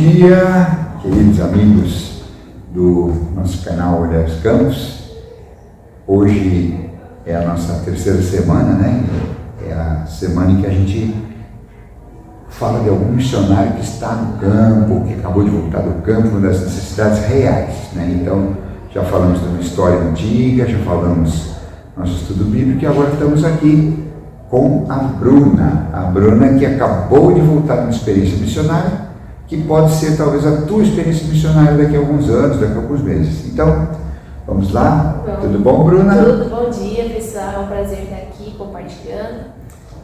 dia, queridos amigos do nosso canal Olhares Campos. Hoje é a nossa terceira semana, né? É a semana em que a gente fala de algum missionário que está no campo, que acabou de voltar do campo, das necessidades reais, né? Então, já falamos de uma história antiga, já falamos nosso estudo bíblico e agora estamos aqui com a Bruna que acabou de voltar de uma experiência missionária, que pode ser talvez a tua experiência missionária daqui a alguns anos, daqui a alguns meses. Então, vamos lá? Bom, tudo bom, Bruna? Tudo, bom dia, pessoal. É um prazer estar aqui compartilhando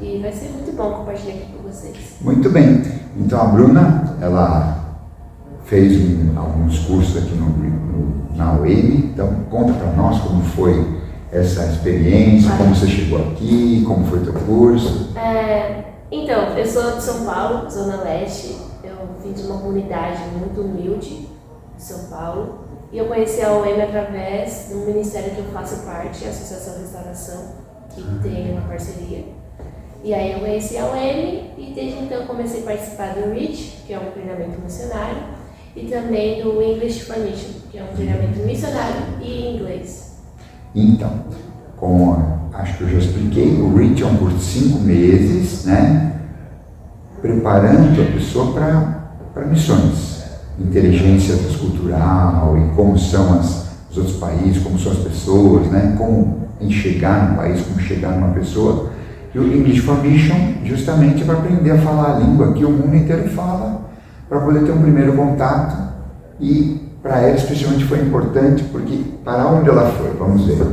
e vai ser muito bom compartilhar aqui com vocês. Muito bem. Então, a Bruna, ela fez alguns cursos aqui na UEM. Então, conta para nós como foi essa experiência, como você chegou aqui, como foi teu curso. Então, eu sou de São Paulo, Zona Leste. Eu vim de uma comunidade muito humilde de São Paulo. E eu conheci a UEM através do ministério que eu faço parte, a Associação Restauração, que tem uma parceria. E aí eu conheci a UEM e desde então comecei a participar do REACH, que é um treinamento missionário, e também do English for Mission, que é um treinamento missionário e inglês. Então, acho que eu já expliquei, o REACH é um curso de 5 meses, né? Preparando a pessoa para missões, inteligência transcultural e como são os outros países, como são as pessoas, né? Como chegar no país, como chegar numa pessoa. E o English for Mission justamente para aprender a falar a língua que o mundo inteiro fala, para poder ter um primeiro contato. E para ela especialmente foi importante, porque para onde ela foi? Vamos ver.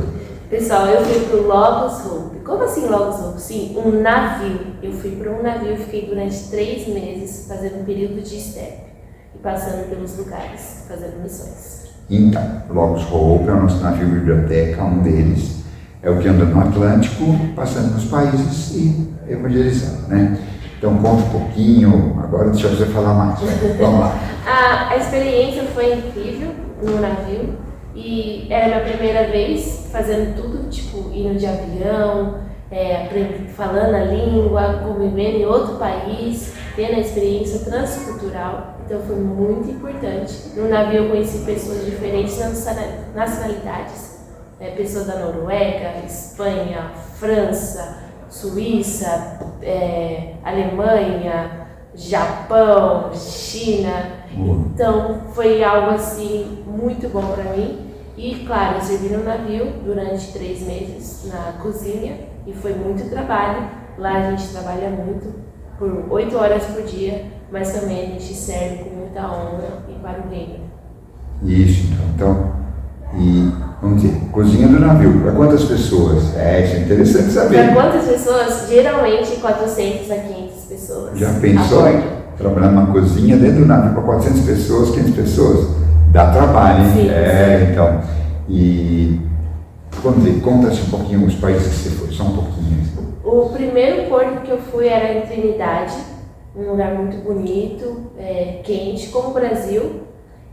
Pessoal, eu fui para o Logos Hope. Como assim Logos Hope? Sim, um navio. Eu fui para um navio e fiquei durante 3 meses fazendo um período de step e passando pelos lugares, fazendo missões. Então, Logos Hope é o nosso navio biblioteca, um deles é o que anda no Atlântico, passando nos países e evangelizando, né? Então conta um pouquinho, agora deixa você falar mais, vamos lá. A experiência foi incrível no navio e era a minha primeira vez fazendo tudo, tipo, indo de avião, falando a língua, convivendo em outro país, tendo a experiência transcultural, então foi muito importante. No navio eu conheci pessoas de diferentes nacionalidades, pessoas da Noruega, Espanha, França, Suíça, Alemanha, Japão, China. Então foi algo assim muito bom para mim. E claro, eu servi no navio durante 3 meses na cozinha e foi muito trabalho. Lá a gente trabalha muito, por 8 horas por dia, mas também a gente serve com muita honra e para o reino. Isso, então, e vamos dizer, cozinha do navio, para quantas pessoas? Isso é interessante saber. Para quantas pessoas? Geralmente 400 a 500 pessoas. Já pensou em trabalhar numa cozinha dentro do navio para 400 pessoas, 500 pessoas? Dá trabalho, hein? Sim, sim. Então, e vamos dizer, conta-se um pouquinho os países que você foi, só um pouquinho. O primeiro porto que eu fui era em Trinidade, um lugar muito bonito, quente, como o Brasil,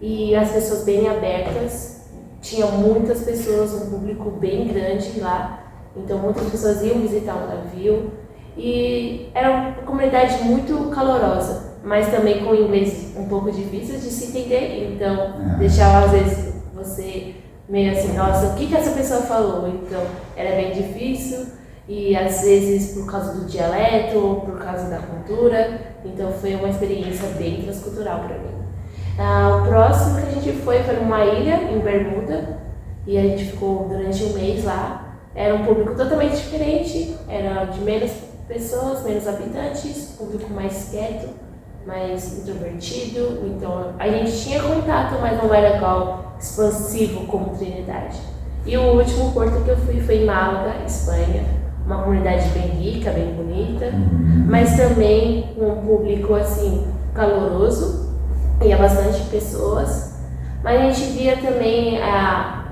e as pessoas bem abertas. Tinha muitas pessoas, um público bem grande lá, então muitas pessoas iam visitar o navio e era uma comunidade muito calorosa, mas também com inglês um pouco difícil de se entender, então deixava às vezes você meio assim, nossa, o que essa pessoa falou? Então era bem difícil e às vezes por causa do dialeto ou por causa da cultura, então foi uma experiência bem transcultural para mim. O próximo que a gente foi numa ilha em Bermuda e a gente ficou durante 1 mês lá. Era um público totalmente diferente, era de menos pessoas, menos habitantes, público mais quieto, mais introvertido. Então a gente tinha contato, mas não era igual expansivo como Trinidade. E o último porto que eu fui foi em Málaga, Espanha, uma comunidade bem rica, bem bonita, mas também com um público assim caloroso. Ia bastante pessoas, mas a gente via também a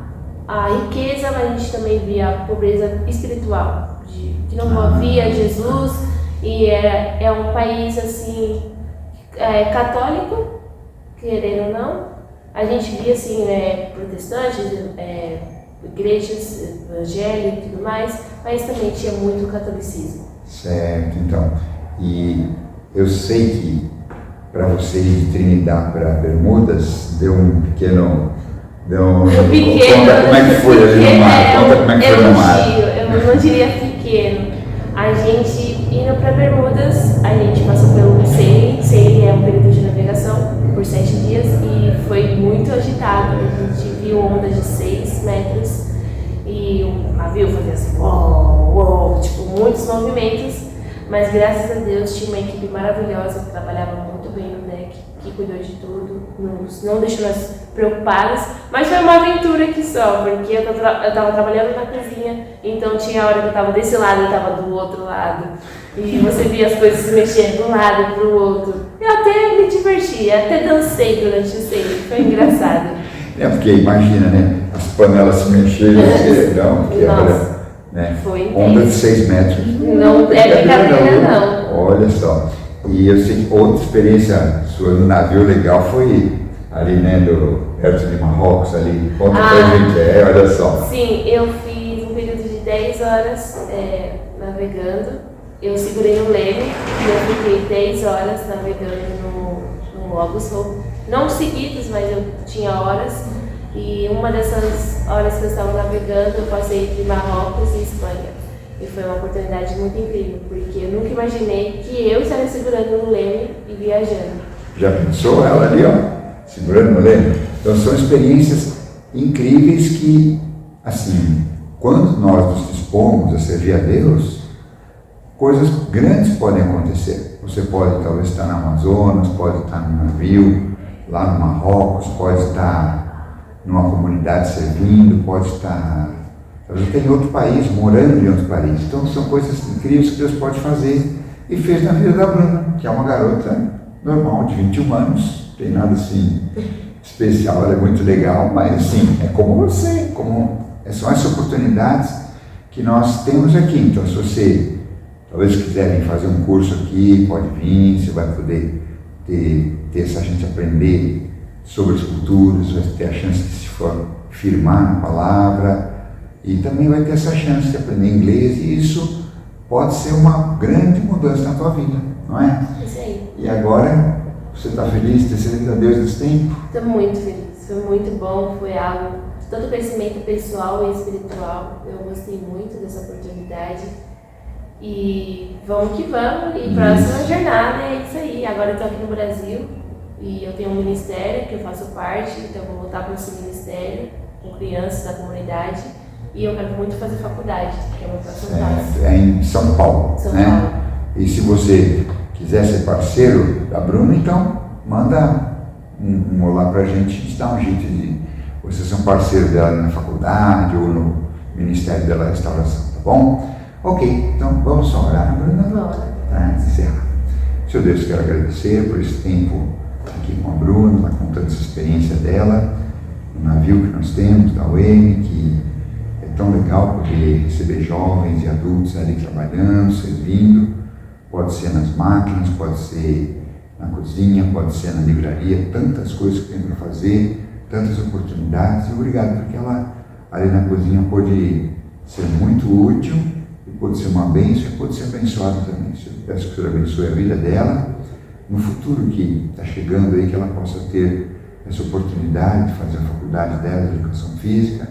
riqueza, mas a gente também via a pobreza espiritual, que não havia Jesus, e é um país assim, católico, querendo ou não. A gente via assim, protestantes, igrejas evangélicas e tudo mais, mas também tinha muito catolicismo. Certo, então, e eu sei que para vocês de Trinidad para Bermudas, deu um pequeno... Conta como é que foi ali no mar, conta como é que foi no mar. Eu não diria pequeno. A gente, indo para Bermudas, a gente passou pelo sailing é um período de navegação por 7 dias e foi muito agitado. A gente viu ondas de 6 metros e o navio fazia assim, tipo, muitos movimentos, mas graças a Deus tinha uma equipe maravilhosa que trabalhava muito bem no deck, que cuidou de tudo, não deixou nós preocupadas, mas foi uma aventura aqui só, porque eu tava trabalhando na cozinha, então tinha a hora que eu tava desse lado, eu tava do outro lado, e você via as coisas se mexendo de um lado pro outro. Eu até me diverti, até dancei durante o sailing, foi engraçado. Porque imagina, né, as panelas se mexerem, não, porque Nossa, né, foi onda de 6 metros. Não é brincadeira não. Olha só. E eu sei que outra experiência sua no navio legal foi ali, né, perto de Marrocos, ali. Conta pra gente, olha só. Sim, eu fiz um período de 10 horas navegando. Eu segurei no leme e eu fiquei 10 horas navegando no Lobos Road. Não seguidos, mas eu tinha horas. E uma dessas horas que eu estava navegando, eu passei entre Marrocos e Espanha. E foi uma oportunidade muito incrível, porque eu nunca imaginei que eu estaria segurando no leme e viajando. Já pensou ela ali, ó, segurando no leme? Então são experiências incríveis que, assim, quando nós nos dispomos a servir a Deus, coisas grandes podem acontecer. Você pode talvez estar na Amazonas, pode estar no navio, lá no Marrocos, pode estar numa comunidade servindo, pode estar talvez em outro país, morando em outro país. Então são coisas incríveis que Deus pode fazer e fez na vida da Bruna, que é uma garota normal, de 21 anos, não tem nada assim especial, ela é muito legal, mas assim, é como você, são essas oportunidades que nós temos aqui. Então se você talvez quiserem fazer um curso aqui, pode vir, você vai poder ter essa chance de aprender sobre as culturas, vai ter a chance de se firmar na palavra e também vai ter essa chance de aprender inglês e isso pode ser uma grande mudança na tua vida, não é? Isso aí. E agora, você está feliz de ter servido a Deus nesse tempo? Estou muito feliz, foi muito bom, foi algo, todo crescimento pessoal e espiritual, eu gostei muito dessa oportunidade. E vamos que vamos, e próxima jornada é isso aí. Agora eu estou aqui no Brasil e eu tenho um ministério que eu faço parte, então eu vou voltar para esse ministério com crianças da comunidade e eu quero muito fazer faculdade, que é o meu próximo passo. É em São Paulo, São né? Paulo. E se você quiser ser parceiro da Bruna, então manda um olá pra gente, a gente dá um jeito de você ser um parceiro dela na faculdade ou no Ministério dela Restauração, tá bom? Ok, então vamos só orar, Bruna? Vamos. Para encerrar. Senhor Deus, quero agradecer por esse tempo aqui com a Bruna, ela contando essa experiência dela, no navio que nós temos, da UEM, que é tão legal poder receber jovens e adultos ali trabalhando, servindo. Pode ser nas máquinas, pode ser na cozinha, pode ser na livraria, tantas coisas que tem para fazer, tantas oportunidades. E obrigado porque ela ali na cozinha pôde ser muito útil e pôde ser uma bênção e pôde ser abençoada também. Eu peço que o Senhor abençoe a vida dela, no futuro que está chegando aí, que ela possa ter essa oportunidade de fazer a faculdade dela de Educação Física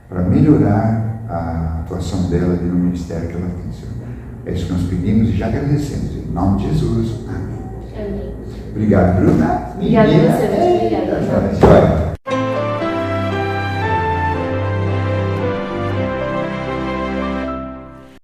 para melhorar a atuação dela ali no ministério que ela tem, Senhor. É isso que nós pedimos e já agradecemos. Em nome de Jesus. Amém. Amém. Obrigado, Bruna. Obrigada a você, muito obrigada. Olha.